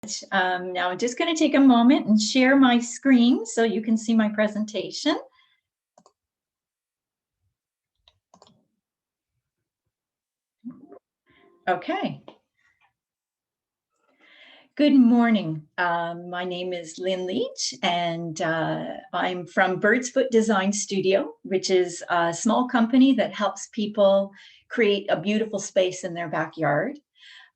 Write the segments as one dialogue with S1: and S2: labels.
S1: Now I'm just going to take a moment and share my screen so you can see my presentation. Okay. Good morning. My name is Lynn Leach, and I'm from Bird's Foot Design Studio, which is a small company that helps people create a beautiful space in their backyard.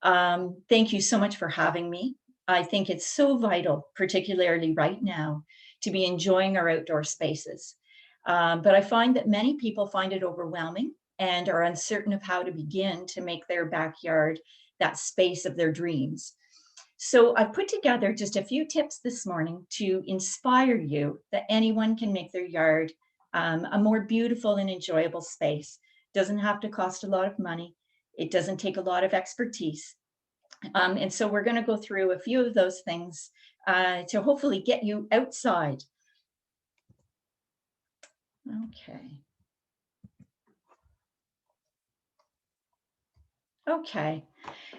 S1: Thank you so much for having me. I think it's so vital, particularly right now, to be enjoying our outdoor spaces. But I find that many people find it overwhelming and are uncertain of how to begin to make their backyard that space of their dreams. So I put together just a few tips this morning to inspire you that anyone can make their yard a more beautiful and enjoyable space. Doesn't have to cost a lot of money. It doesn't take a lot of expertise. And so we're going to go through a few of those things to hopefully get you outside. Okay. Okay.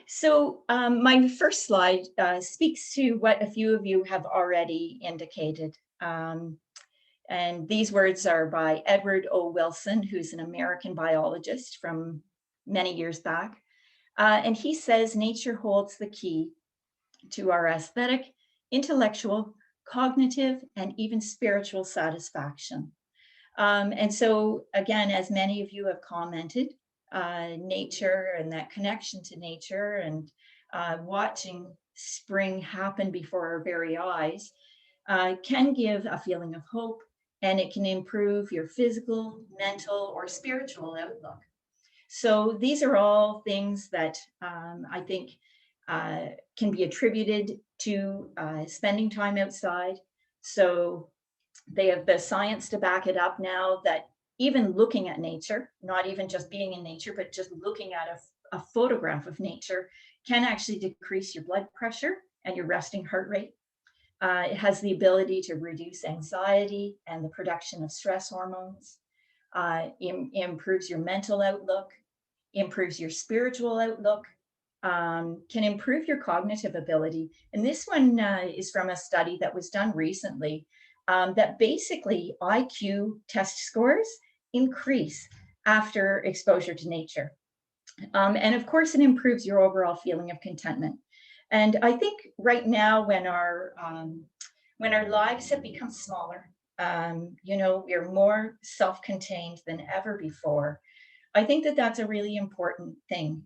S1: So my first slide speaks to what a few of you have already indicated. And these words are by Edward O. Wilson, who's an American biologist from many years back. And he says nature holds the key to our aesthetic, intellectual, cognitive, and even spiritual satisfaction. And so, again, as many of you have commented, nature and that connection to nature and watching spring happen before our very eyes can give a feeling of hope, and it can improve your physical, mental, or spiritual outlook. So these are all things that I think can be attributed to spending time outside. So they have the science to back it up now that even looking at nature, not even just being in nature, but just looking at a photograph of nature can actually decrease your blood pressure and your resting heart rate. It has the ability to reduce anxiety and the production of stress hormones, improves your mental outlook, improves your spiritual outlook, can improve your cognitive ability. And this one is from a study that was done recently that basically IQ test scores increase after exposure to nature. And of course, it improves your overall feeling of contentment. And I think right now, when our lives have become smaller, we're more self-contained than ever before. I think that that's a really important thing,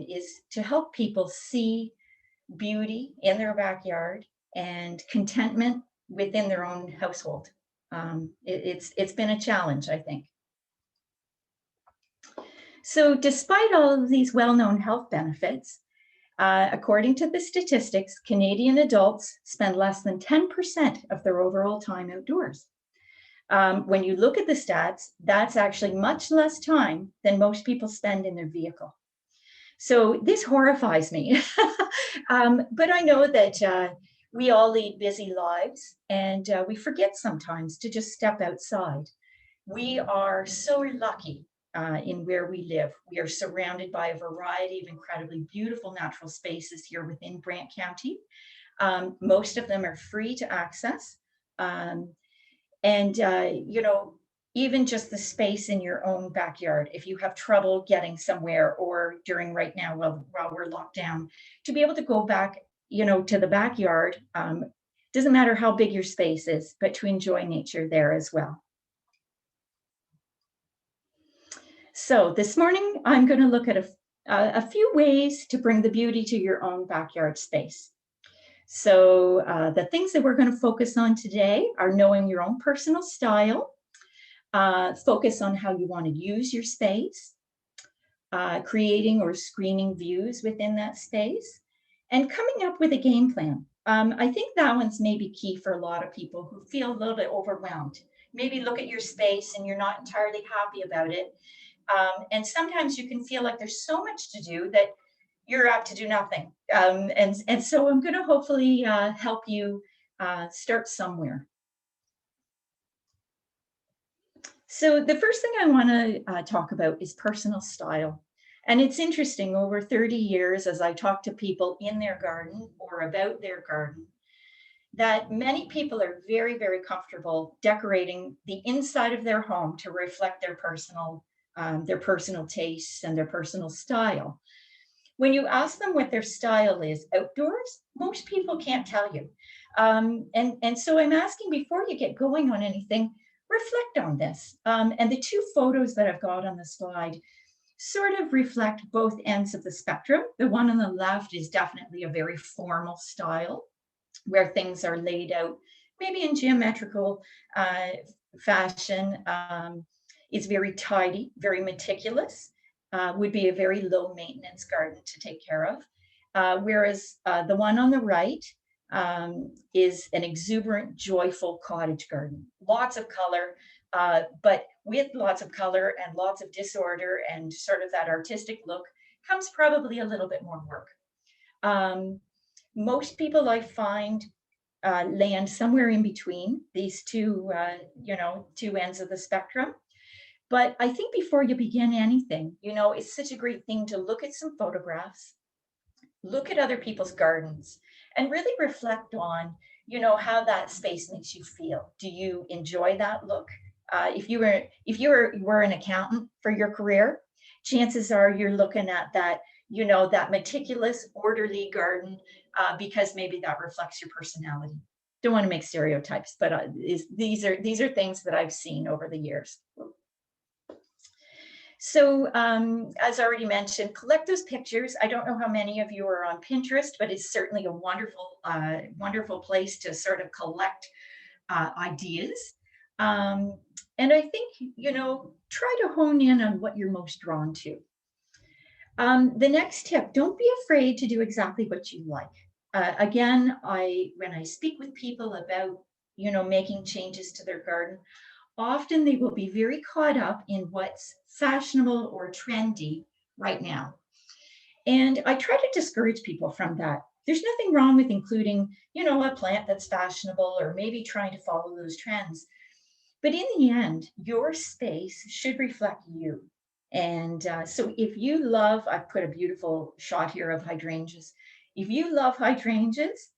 S1: is to help people see beauty in their backyard and contentment within their own household. It's been a challenge, I think. So despite all of these well-known health benefits, according to the statistics, Canadian adults spend less than 10% of their overall time outdoors. When you look at the stats, that's actually much less time than most people spend in their vehicle. So this horrifies me. But I know that we all lead busy lives, and we forget sometimes to just step outside. We are so lucky in where we live. We are surrounded by a variety of incredibly beautiful natural spaces here within Brant County. Most of them are free to access. And even just the space in your own backyard, if you have trouble getting somewhere, or during right now while we're locked down, to be able to go back, to the backyard, doesn't matter how big your space is, but to enjoy nature there as well. So this morning, I'm going to look at a few ways to bring the beauty to your own backyard space. So the things that we're going to focus on today are knowing your own personal style, focus on how you want to use your space, creating or screening views within that space, and coming up with a game plan. I think that one's maybe key for a lot of people who feel a little bit overwhelmed. Maybe look at your space and you're not entirely happy about it. And sometimes you can feel like there's so much to do that you're apt to do nothing. And so I'm going to hopefully help you start somewhere. So the first thing I want to talk about is personal style. And it's interesting, over 30 years, as I talk to people in their garden or about their garden, that many people are very, very comfortable decorating the inside of their home to reflect their personal tastes and their personal style. When you ask them what their style is outdoors, most people can't tell you. And so I'm asking, before you get going on anything, reflect on this. And the two photos that I've got on the slide sort of reflect both ends of the spectrum. The one on the left is definitely a very formal style, where things are laid out, maybe in geometrical fashion. It's very tidy, very meticulous, would be a very low maintenance garden to take care of. Whereas the one on the right is an exuberant, joyful cottage garden. Lots of color, but with lots of color and lots of disorder and sort of that artistic look comes probably a little bit more work. Most people, I find, land somewhere in between these two, two ends of the spectrum. But I think before you begin anything, it's such a great thing to look at some photographs, look at other people's gardens, and really reflect on, how that space makes you feel. Do you enjoy that look? If you were an accountant for your career, chances are you're looking at that, that meticulous, orderly garden, because maybe that reflects your personality. Don't want to make stereotypes, but these are things that I've seen over the years. So as already mentioned, collect those pictures. I don't know how many of you are on Pinterest, but it's certainly a wonderful place to sort of collect ideas. And I think, try to hone in on what you're most drawn to. The next tip, don't be afraid to do exactly what you like. Again, when I speak with people about, making changes to their garden, often they will be very caught up in what's fashionable or trendy right now. And I try to discourage people from that. There's nothing wrong with including, a plant that's fashionable or maybe trying to follow those trends. But in the end, your space should reflect you. And so if you love, I've put a beautiful shot here of hydrangeas. If you love hydrangeas,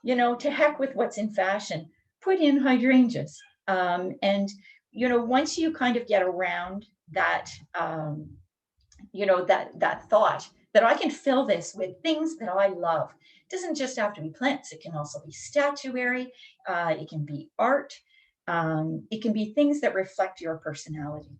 S1: to heck with what's in fashion, put in hydrangeas. And, once you kind of get around that, that thought that I can fill this with things that I love. It doesn't just have to be plants. It can also be statuary. It can be art. It can be things that reflect your personality.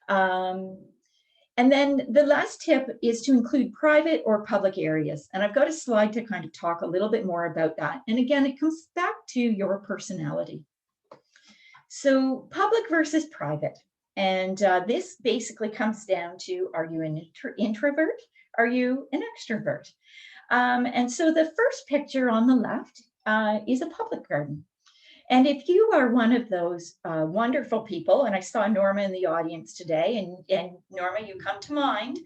S1: And then the last tip is to include private or public areas. And I've got a slide to kind of talk a little bit more about that. And again, it comes back to your personality. So public versus private. And this basically comes down to, are you an introvert? Are you an extrovert? And so the first picture on the left is a public garden. And if you are one of those wonderful people, and I saw Norma in the audience today, and Norma, you come to mind,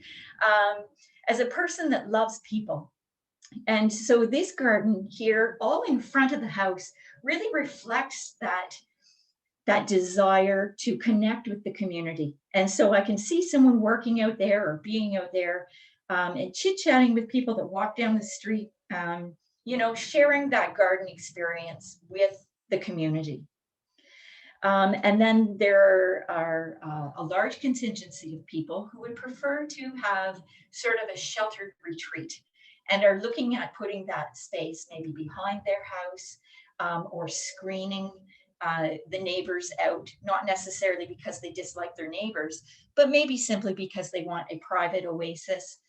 S1: as a person that loves people. And so this garden here, all in front of the house, really reflects that desire to connect with the community. And so I can see someone working out there or being out there and chit-chatting with people that walk down the street, sharing that garden experience with the community. And then there are a large contingency of people who would prefer to have sort of a sheltered retreat and are looking at putting that space maybe behind their house or screening the neighbors out, not necessarily because they dislike their neighbors, but maybe simply because they want a private oasis.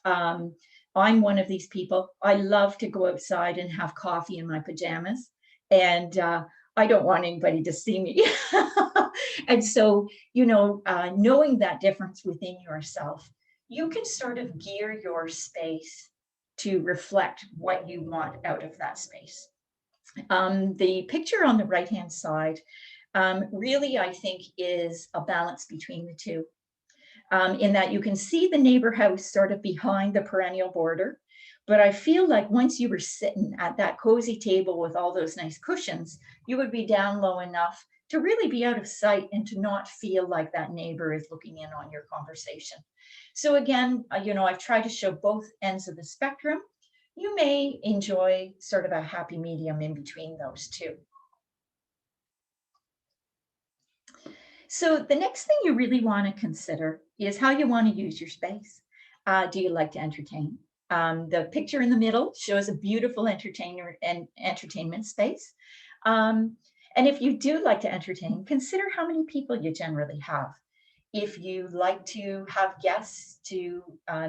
S1: I'm one of these people. I love to go outside and have coffee in my pajamas, and I don't want anybody to see me. And so, knowing that difference within yourself, you can sort of gear your space to reflect what you want out of that space. The picture on the right-hand side really, I think, is a balance between the two, in that you can see the neighbor house sort of behind the perennial border. But I feel like once you were sitting at that cozy table with all those nice cushions, you would be down low enough to really be out of sight and to not feel like that neighbor is looking in on your conversation. So again, I've tried to show both ends of the spectrum. You may enjoy sort of a happy medium in between those two. So the next thing you really want to consider is how you want to use your space. Do you like to entertain? The picture in the middle shows a beautiful entertainment space. And if you do like to entertain, consider how many people you generally have. If you like to have guests to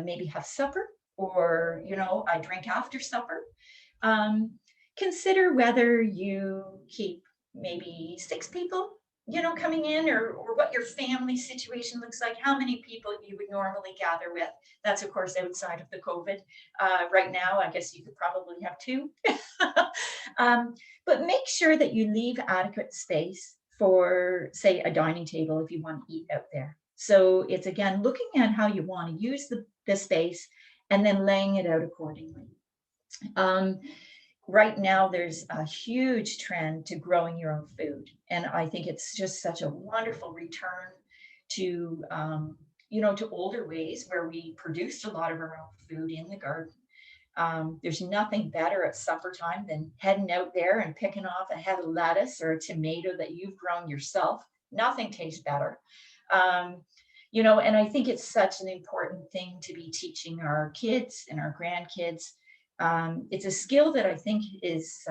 S1: maybe have supper, or a drink after supper, um, consider whether you keep maybe 6 people coming in, or what your family situation looks like, how many people you would normally gather with. That's of course outside of the COVID. Right now, I guess you could probably have 2. But make sure that you leave adequate space for, say, a dining table if you want to eat out there. So it's again looking at how you want to use the space and then laying it out accordingly. Right now, there's a huge trend to growing your own food. And I think it's just such a wonderful return to, to older ways where we produced a lot of our own food in the garden. There's nothing better at supper time than heading out there and picking off a head of lettuce or a tomato that you've grown yourself. Nothing tastes better. And I think it's such an important thing to be teaching our kids and our grandkids. It's a skill that I think is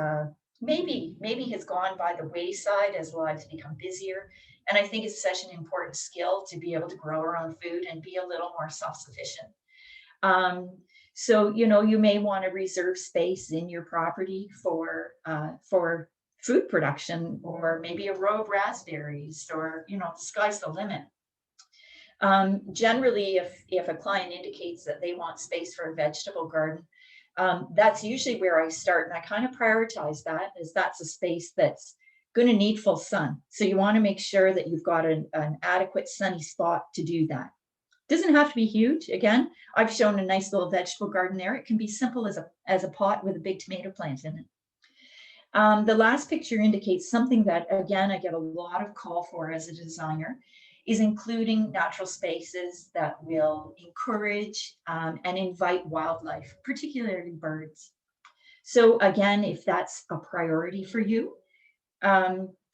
S1: maybe has gone by the wayside as lives become busier. And I think it's such an important skill to be able to grow our own food and be a little more self-sufficient. So, you may want to reserve space in your property for food production, or maybe a row of raspberries, or, the sky's the limit. Generally, if a client indicates that they want space for a vegetable garden, that's usually where I start, and I kind of prioritize that, as that's a space that's going to need full sun. So you want to make sure that you've got an adequate sunny spot to do that. Doesn't have to be huge. Again, I've shown a nice little vegetable garden there. It can be simple as a pot with a big tomato plant in it. The last picture indicates something that, again, I get a lot of call for as a designer, is including natural spaces that will encourage and invite wildlife, particularly birds. So again, if that's a priority for you,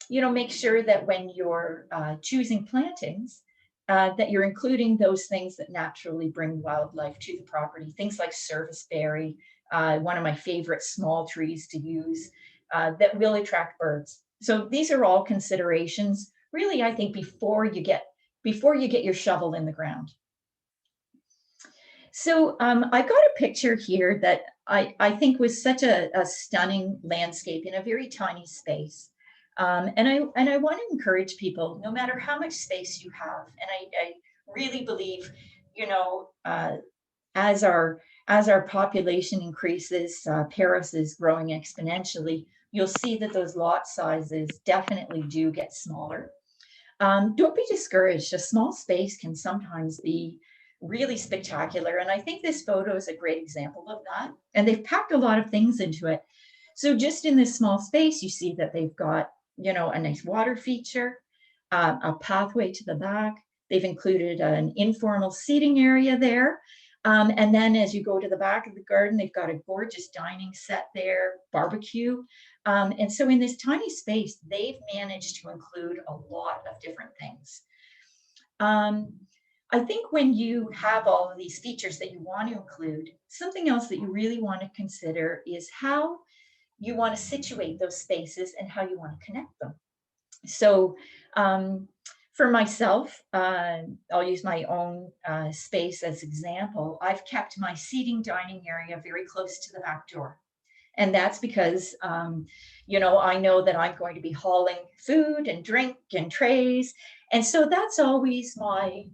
S1: make sure that when you're choosing plantings, that you're including those things that naturally bring wildlife to the property. Things like serviceberry, one of my favorite small trees to use, that will attract birds. So these are all considerations, really, I think, before you get your shovel in the ground. So I got a picture here that I think was such a stunning landscape in a very tiny space. And I want to encourage people, no matter how much space you have, and I really believe, as our population increases, Paris is growing exponentially. You'll see that those lot sizes definitely do get smaller. Don't be discouraged. A small space can sometimes be really spectacular. And I think this photo is a great example of that. And they've packed a lot of things into it. So just in this small space, you see that they've got, a nice water feature, a pathway to the back. They've included an informal seating area there. And then as you go to the back of the garden, they've got a gorgeous dining set there, barbecue. And so in this tiny space, they've managed to include a lot of different things. I think when you have all of these features that you want to include, something else that you really want to consider is how you want to situate those spaces and how you want to connect them. So for myself, I'll use my own space as example. I've kept my seating dining area very close to the back door. And that's because, I know that I'm going to be hauling food and drink and trays. And so that's always my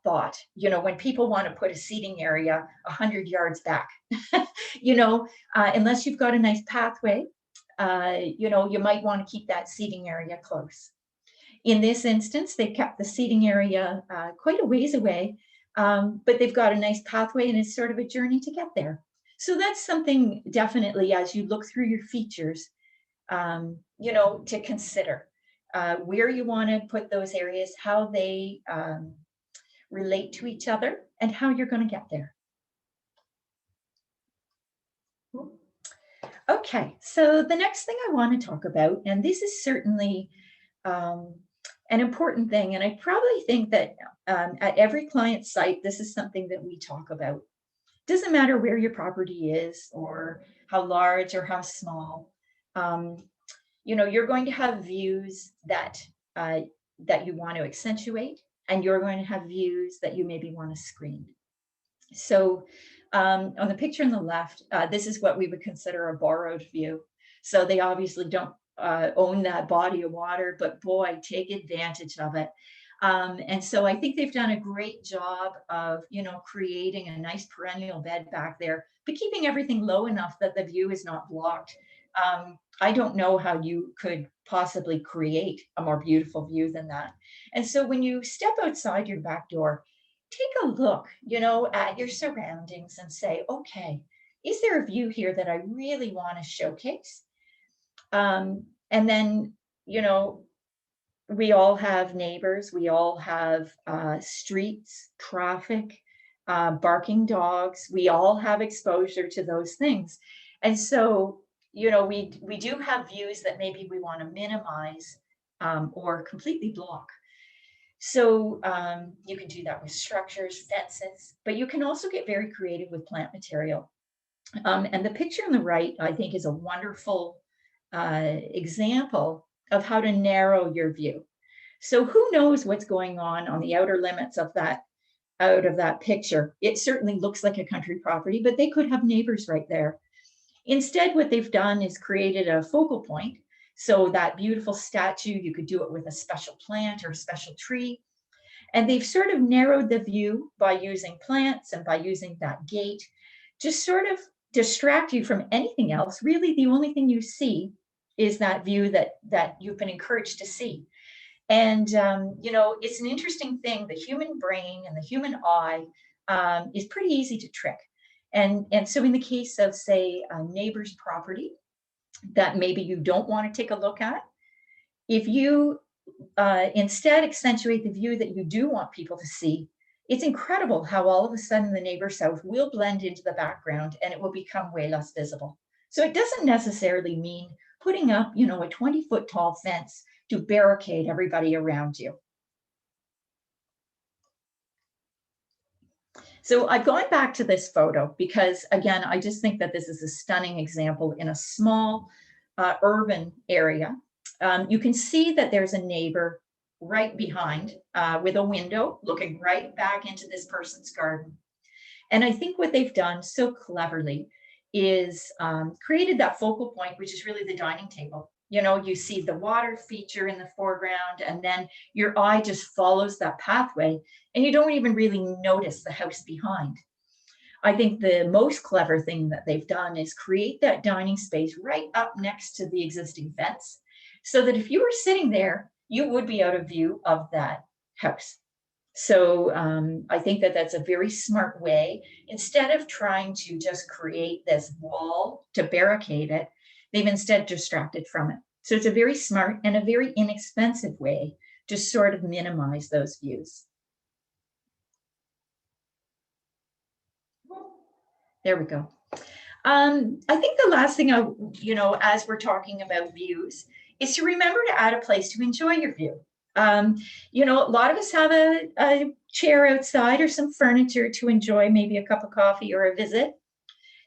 S1: thought, when people want to put a seating area 100 yards back, unless you've got a nice pathway, you might want to keep that seating area close. In this instance, they've kept the seating area quite a ways away, but they've got a nice pathway, and it's sort of a journey to get there. So that's something definitely, as you look through your features, to consider. where you want to put those areas, how they relate to each other, and how you're going to get there. Okay, so the next thing I want to talk about, and this is certainly an important thing, and I probably think that at every client site, this is something that we talk about. Doesn't matter where your property is or how large or how small. You know, you're going to have views that that you want to accentuate, and you're going to have views that you maybe want to screen. So on the picture on the left, this is what we would consider a borrowed view. So they obviously don't own that body of water, but boy, take advantage of it. And so I think they've done a great job of, you know, creating a nice perennial bed back there, but keeping everything low enough that the view is not blocked. I don't know how you could possibly create a more beautiful view than that. And so when you step outside your back door, take a look, you know, at your surroundings and say, okay, is there a view here that I really want to showcase? And then, you know, we all have neighbors, we all have streets, traffic, barking dogs, we all have exposure to those things. And so, you know, we do have views that maybe we want to minimize or completely block. So you can do that with structures, fences, but you can also get very creative with plant material. And the picture on the right, I think, is a wonderful example of how to narrow your view. So who knows what's going on the outer limits of that, out of that picture. It certainly looks like a country property, but they could have neighbors right there. Instead, what they've done is created a focal point. So that beautiful statue, you could do it with a special plant or a special tree. And they've sort of narrowed the view by using plants and by using that gate, just sort of distract you from anything else. Really, the only thing you see is that view that you've been encouraged to see. And, you know, it's an interesting thing. The human brain and the human eye is pretty easy to trick. And so in the case of, say, a neighbor's property that maybe you don't want to take a look at, if you instead accentuate the view that you do want people to see, it's incredible how all of a sudden the neighbor's house will blend into the background and it will become way less visible. So it doesn't necessarily mean putting up, you know, a 20-foot tall fence to barricade everybody around you. So I've gone back to this photo because, again, I just think that this is a stunning example in a small urban area. You can see that there's a neighbor right behind with a window looking right back into this person's garden. And I think what they've done so cleverly is created that focal point, which is really the dining table. You know, you see the water feature in the foreground, and then your eye just follows that pathway, and you don't even really notice the house behind. I think the most clever thing that they've done is create that dining space right up next to the existing fence, so that if you were sitting there, you would be out of view of that house. So I think that that's a very smart way. Instead of trying to just create this wall to barricade it, they've instead distracted from it. So it's a very smart and a very inexpensive way to sort of minimize those views. There we go. I think the last thing you know, as we're talking about views, is to remember to add a place to enjoy your view. You know, a lot of us have a chair outside or some furniture to enjoy, maybe a cup of coffee or a visit.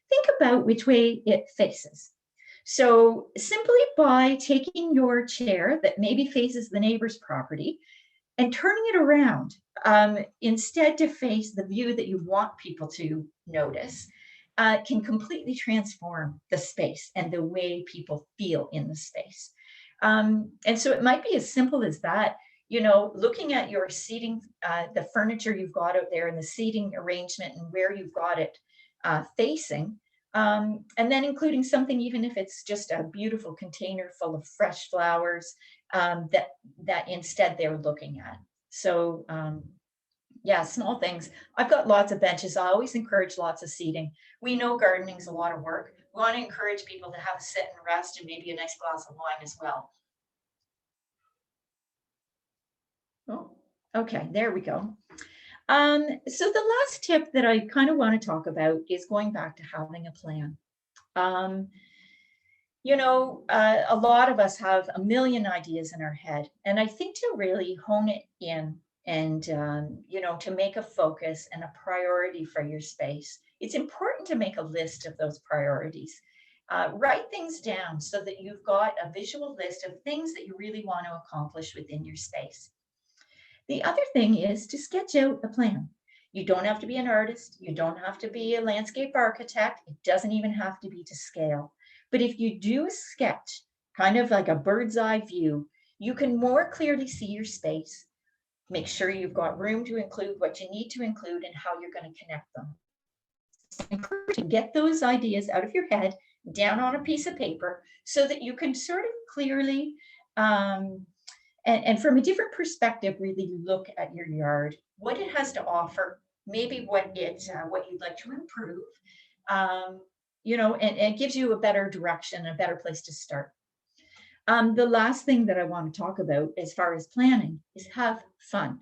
S1: Think about which way it faces. So simply by taking your chair that maybe faces the neighbor's property and turning it around, instead to face the view that you want people to notice, can completely transform the space and the way people feel in the space. And so it might be as simple as that, you know, looking at your seating, the furniture you've got out there and the seating arrangement and where you've got it facing, and then including something, even if it's just a beautiful container full of fresh flowers, that instead they're looking at. So yeah, small things. I've got lots of benches. I always encourage lots of seating. We know gardening is a lot of work. We want to encourage people to have a sit and rest and maybe a nice glass of wine as well. Okay, there we go. So the last tip that I kind of want to talk about is going back to having a plan. Um, a lot of us have a million ideas in our head, and I think to really hone it in and, to make a focus and a priority for your space, it's important to make a list of those priorities. Write things down so that you've got a visual list of things that you really want to accomplish within your space. The other thing is to sketch out a plan. You don't have to be an artist. You don't have to be a landscape architect. It doesn't even have to be to scale. But if you do a sketch, kind of like a bird's eye view, you can more clearly see your space. Make sure you've got room to include what you need to include and how you're going to connect them. To get those ideas out of your head, down on a piece of paper, so that you can sort of clearly and from a different perspective, really look at your yard, what it has to offer, maybe what you'd like to improve, and it gives you a better direction, a better place to start. The last thing that I want to talk about as far as planning is have fun.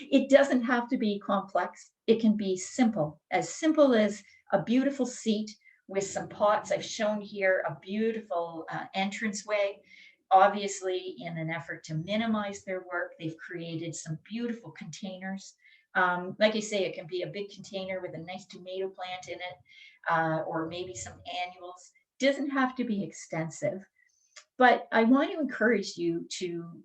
S1: It doesn't have to be complex. It can be simple as a beautiful seat with some pots. I've shown here a beautiful entranceway. Obviously, in an effort to minimize their work, they've created some beautiful containers. Like I say, it can be a big container with a nice tomato plant in it, or maybe some annuals. Doesn't have to be extensive, but I want to encourage you to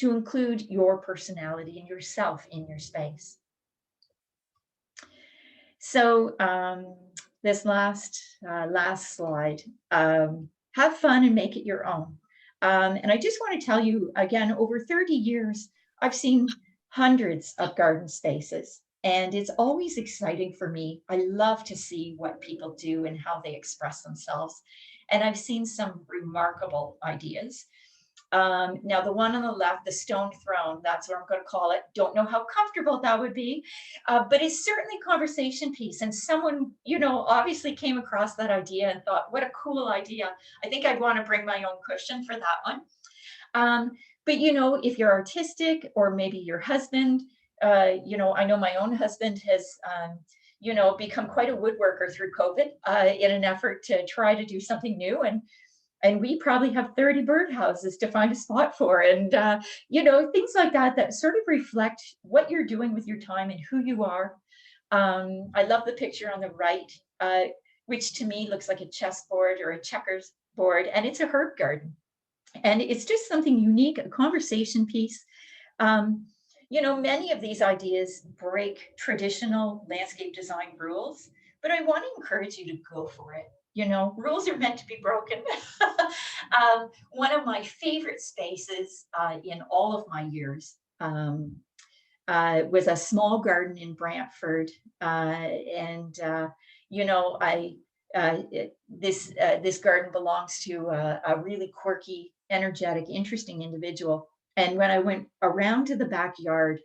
S1: include your personality and yourself in your space. So this last slide, have fun and make it your own. And I just want to tell you again, over 30 years, I've seen hundreds of garden spaces, and it's always exciting for me. I love to see what people do and how they express themselves. And I've seen some remarkable ideas. Now, the one on the left, the stone throne, that's what I'm going to call it. Don't know how comfortable that would be, but it's certainly a conversation piece. And someone, obviously came across that idea and thought, what a cool idea. I think I'd want to bring my own cushion for that one. But, if you're artistic, or maybe your husband, I know my own husband has, become quite a woodworker through COVID in an effort to try to do something new. And we probably have 30 birdhouses to find a spot for. And, things like that sort of reflect what you're doing with your time and who you are. I love the picture on the right, which to me looks like a chessboard or a checkers board, and it's a herb garden. And it's just something unique, a conversation piece. Many of these ideas break traditional landscape design rules, but I want to encourage you to go for it. Rules are meant to be broken. One of my favorite spaces in all of my years was a small garden in Brantford. This garden belongs to a really quirky, energetic, interesting individual. And when I went around to the backyard,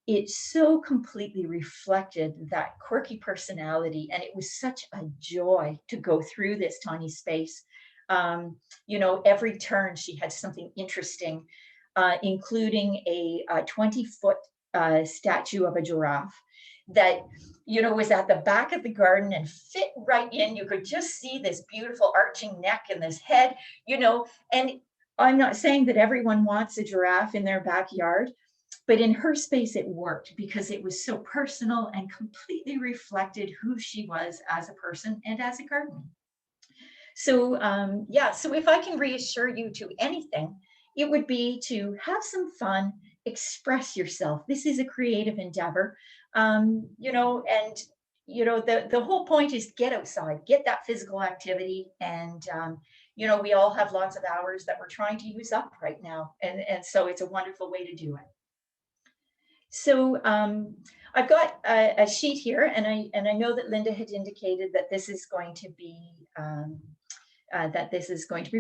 S1: it so completely reflected that quirky personality. And it was such a joy to go through this tiny space. Every turn she had something interesting, including a 20-foot statue of a giraffe that, was at the back of the garden and fit right in. You could just see this beautiful arching neck and this head, and I'm not saying that everyone wants a giraffe in their backyard, but in her space, it worked because it was so personal and completely reflected who she was as a person and as a gardener. So, so if I can reassure you to anything, it would be to have some fun, express yourself. This is a creative endeavor, and the whole point is get outside, get that physical activity, and we all have lots of hours that we're trying to use up right now, and so it's a wonderful way to do it. So I've got a sheet here, and I know that Linda had indicated that this is going to be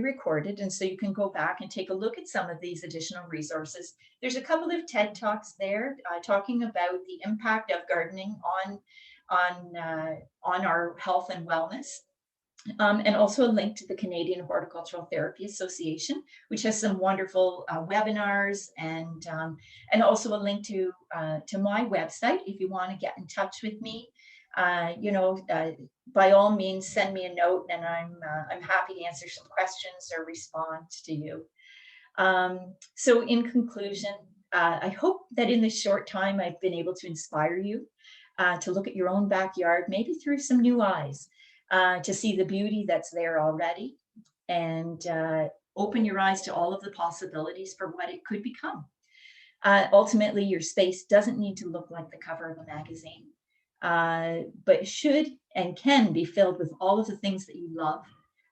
S1: recorded, and so you can go back and take a look at some of these additional resources. There's a couple of TED Talks there talking about the impact of gardening on our health and wellness. and also a link to the Canadian Horticultural Therapy Association, which has some wonderful webinars, and also a link to my website if you want to get in touch with me. By all means, send me a note, and I'm happy to answer some questions or respond to you. So in conclusion, I hope that in this short time I've been able to inspire you to look at your own backyard, maybe through some new eyes, to see the beauty that's there already, and open your eyes to all of the possibilities for what it could become. Ultimately, your space doesn't need to look like the cover of a magazine, but should and can be filled with all of the things that you love.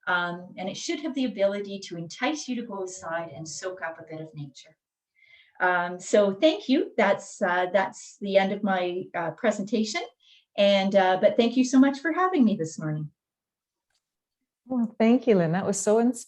S1: And it should have the ability to entice you to go outside and soak up a bit of nature. So thank you. That's the end of my presentation. But thank you so much for having me this morning.
S2: Well, thank you, Lynn. That was so inspiring.